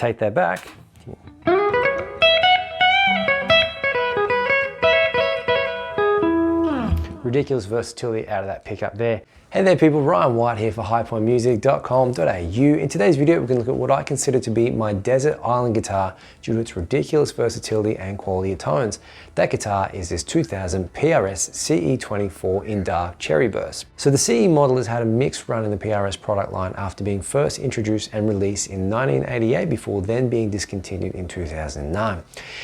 take that back, ridiculous versatility out of that pickup there. Hey there people, Ryan White here for highpointmusic.com.au. In today's video, we're going to look at what I consider to be my desert island guitar due to its ridiculous versatility and quality of tones. That guitar is this 2000 PRS CE 24 in dark cherry burst. So the CE model has had a mixed run in the PRS product line after being first introduced and released in 1988 before then being discontinued in 2009.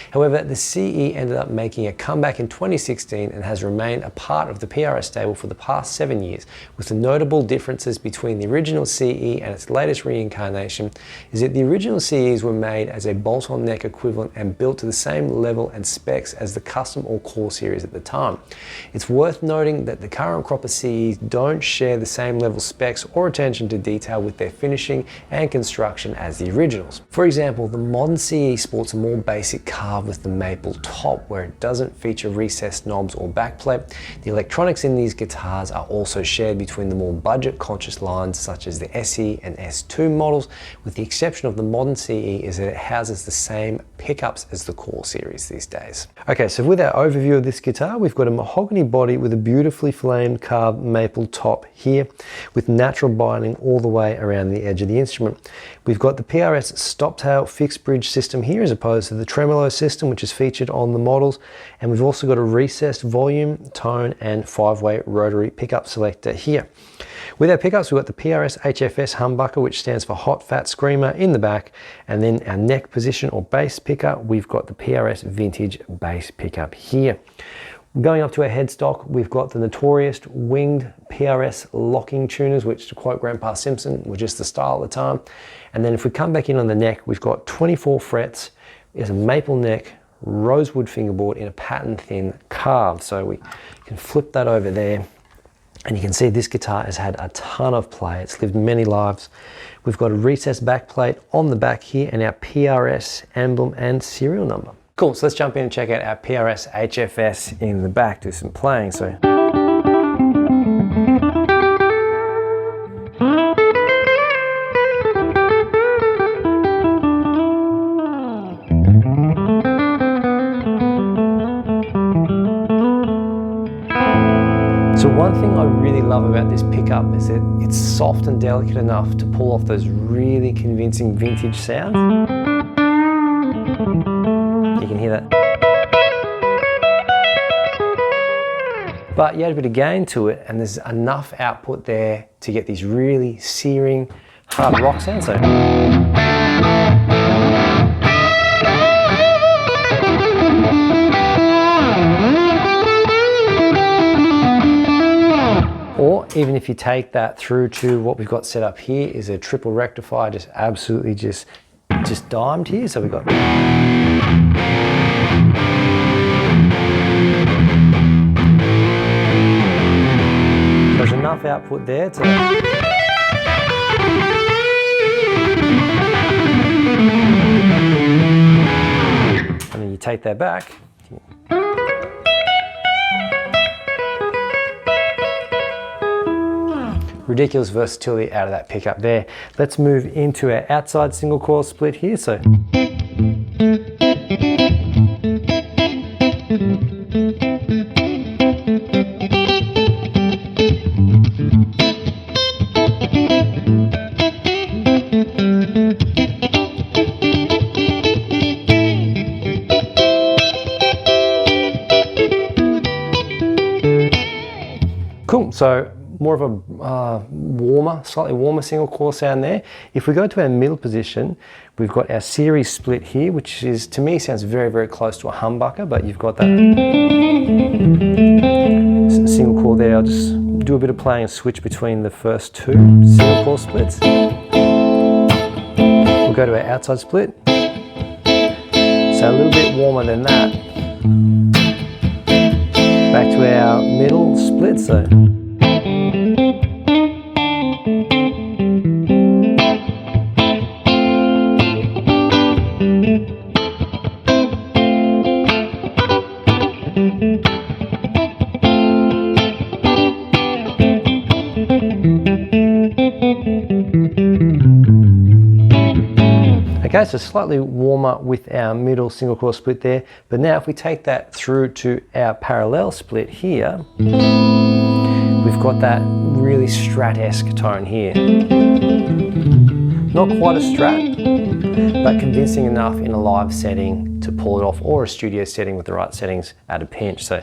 However, the CE ended up making a comeback in 2016 and has remained a part of the PRS stable for the past 7 years, with the notable differences between the original CE and its latest reincarnation is that the original CEs were made as a bolt-on neck equivalent and built to the same level and specs as the custom or core series at the time. It's worth noting that the current crop of CEs don't share the same level specs or attention to detail with their finishing and construction as the originals. For example, the modern CE sports a more basic carve with the maple top where it doesn't feature recessed knobs or backplate. The electronics in these guitars are also shared between the more budget-conscious lines such as the SE and S2 models, with the exception of the modern CE is that it houses the same pickups as the core series these days. Okay, so with our overview of this guitar, we've got a mahogany body with a beautifully flamed carved maple top here with natural binding all the way around the edge of the instrument. We've got the PRS stop-tail fixed bridge system here as opposed to the tremolo system which is featured on the models, and we've also got a recessed volume, tone and 5-way rotary pickup selector here. With our pickups, we've got the PRS HFS humbucker, which stands for Hot Fat Screamer, in the back, and then our neck position or bass pickup, we've got the PRS Vintage bass pickup here. Going up to our headstock, we've got the notorious winged PRS locking tuners, which, to quote Grandpa Simpson, were just the style at the time. And then if we come back in on the neck, we've got 24 frets, there's a maple neck, rosewood fingerboard in a pattern thin carve. So we can flip that over there. And you can see this guitar has had a ton of play. It's lived many lives. We've got a recessed backplate on the back here and our PRS emblem and serial number. Cool, so let's jump in and check out our PRS HFS in the back, do some playing. So. So one thing I really love about this pickup is that it's soft and delicate enough to pull off those really convincing vintage sounds. You can hear that. But you add a bit of gain to it and there's enough output there to get these really searing, hard rock sounds. So. Or even if you take that through to what we've got set up here is a triple rectifier, just absolutely just dimed here. So we've got. There's enough output there to. And then you take that back. Ridiculous versatility out of that pickup there. Let's move into our outside single coil split here. So. Cool, so more of a slightly warmer single coil sound there. If we go to our middle position, we've got our series split here, which is, to me, sounds very, very close to a humbucker, but you've got that single coil there. I'll just do a bit of playing and switch between the first two single coil splits. We'll go to our outside split. So a little bit warmer than that. Back to our middle split. So. Okay, so slightly warmer with our middle single coil split there, but now if we take that through to our parallel split here, we've got that really Strat-esque tone here. Not quite a Strat, but convincing enough in a live setting to pull it off, or a studio setting with the right settings at a pinch. So.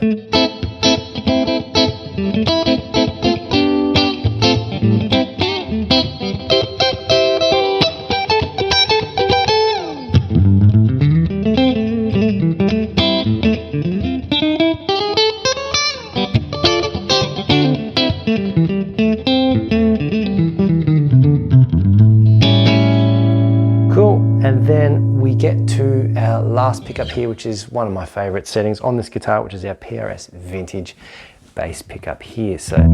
Cool, and then we get to our last pickup here, which is one of my favorite settings on this guitar, which is our PRS vintage bass pickup here. So. So you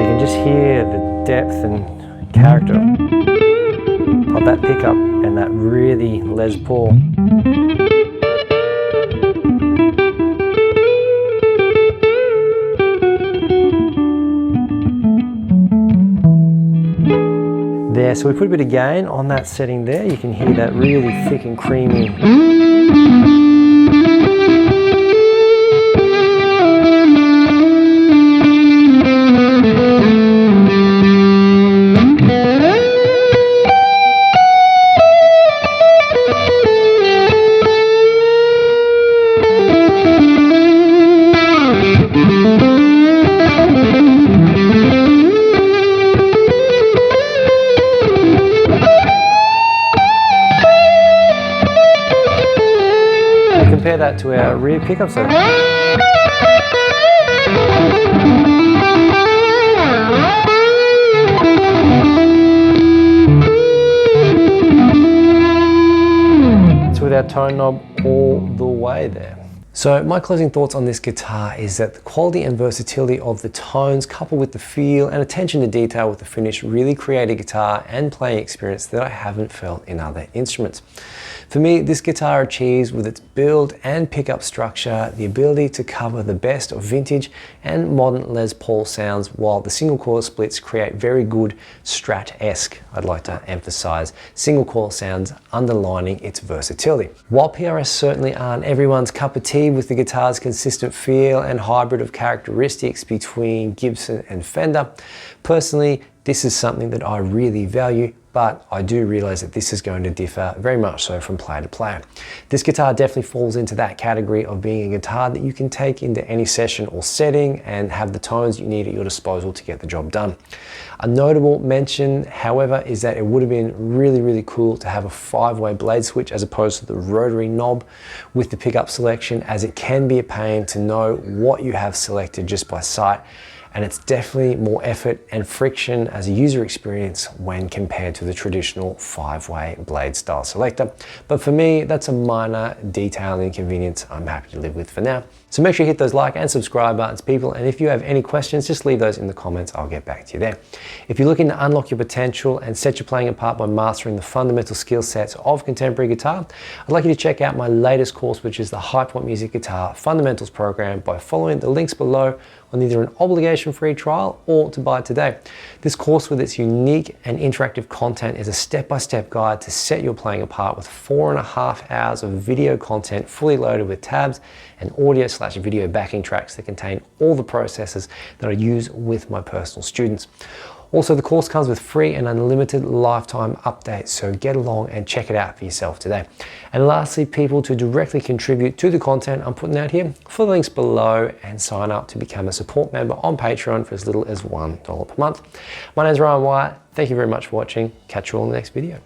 can just hear the depth and character of that pickup and that really Les Paul. There, so we put a bit of gain on that setting there. You can hear that really thick and creamy. Compare that to our rear pickup setting. So with our tone knob all the way there. So my closing thoughts on this guitar is that the quality and versatility of the tones, coupled with the feel and attention to detail with the finish, really create a guitar and playing experience that I haven't felt in other instruments. For me, this guitar achieves, with its build and pickup structure, the ability to cover the best of vintage and modern Les Paul sounds, while the single coil splits create very good Strat-esque, I'd like to emphasize, single coil sounds, underlining its versatility. While PRS certainly aren't everyone's cup of tea with the guitar's consistent feel and hybrid of characteristics between Gibson and Fender, personally, this is something that I really value, but I do realize that this is going to differ very much so from player to player. This guitar definitely falls into that category of being a guitar that you can take into any session or setting and have the tones you need at your disposal to get the job done. A notable mention, however, is that it would have been really cool to have a 5-way blade switch as opposed to the rotary knob with the pickup selection, as it can be a pain to know what you have selected just by sight. And it's definitely more effort and friction as a user experience when compared to the traditional 5-way blade style selector. But for me, that's a minor detail and inconvenience I'm happy to live with for now. So make sure you hit those like and subscribe buttons, people. And if you have any questions, just leave those in the comments. I'll get back to you there. If you're looking to unlock your potential and set your playing apart by mastering the fundamental skill sets of contemporary guitar, I'd like you to check out my latest course, which is the High Point Music Guitar Fundamentals Program, by following the links below on either an obligation-free trial or to buy today. This course, with its unique and interactive content, is a step-by-step guide to set your playing apart, with 4.5 hours of video content fully loaded with tabs and audio/video backing tracks that contain all the processes that I use with my personal students. Also, the course comes with free and unlimited lifetime updates, so get along and check it out for yourself today. And lastly, people, to directly contribute to the content I'm putting out here, follow the links below and sign up to become a support member on Patreon for as little as $1 per month. My name is Ryan Wyatt. Thank you very much for watching. Catch you all in the next video.